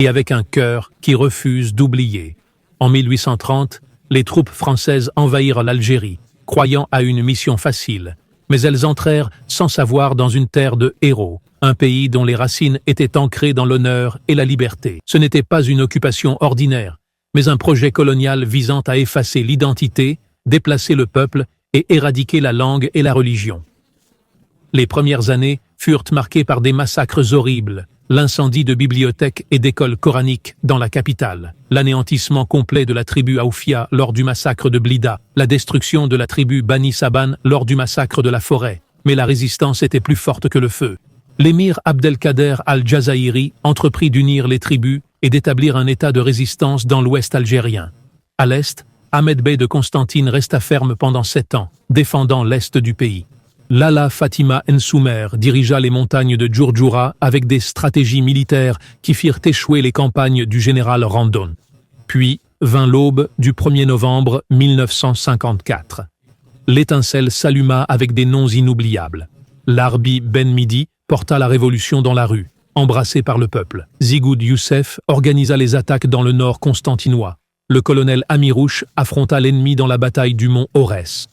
et avec un cœur qui refuse d'oublier. En 1830, les troupes françaises envahirent l'Algérie, croyant à une mission facile, mais elles entrèrent sans savoir dans une terre de héros, un pays dont les racines étaient ancrées dans l'honneur et la liberté. Ce n'était pas une occupation ordinaire, mais un projet colonial visant à effacer l'identité, déplacer le peuple et éradiquer la langue et la religion. Les premières années furent marquées par des massacres horribles, l'incendie de bibliothèques et d'écoles coraniques dans la capitale, l'anéantissement complet de la tribu Aoufia lors du massacre de Blida, la destruction de la tribu Bani Saban lors du massacre de la forêt. Mais la résistance était plus forte que le feu. L'émir Abdelkader al-Jazaïri entreprit d'unir les tribus et d'établir un état de résistance dans l'ouest algérien. À l'est, Ahmed Bey de Constantine resta ferme pendant 7 ans, défendant l'est du pays. Lala Fatima Nsoumer dirigea les montagnes de Djourdjoura avec des stratégies militaires qui firent échouer les campagnes du général Randon. Puis vint l'aube du 1er novembre 1954. L'étincelle s'alluma avec des noms inoubliables. Larbi Ben Midi porta la révolution dans la rue, embrassé par le peuple. Zigoud Youssef organisa les attaques dans le nord constantinois. Le colonel Amirouche affronta l'ennemi dans la bataille du mont Aurès.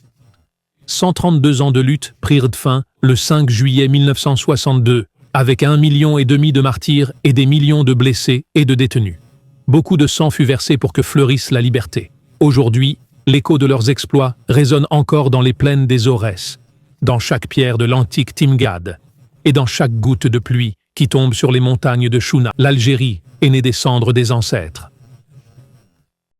132 ans de lutte prirent fin le 5 juillet 1962, avec 1,5 million de martyrs et des millions de blessés et de détenus. Beaucoup de sang fut versé pour que fleurisse la liberté. Aujourd'hui, l'écho de leurs exploits résonne encore dans les plaines des Aurès, dans chaque pierre de l'antique Timgad, et dans chaque goutte de pluie qui tombe sur les montagnes de Chouna. L'Algérie est née des cendres des ancêtres.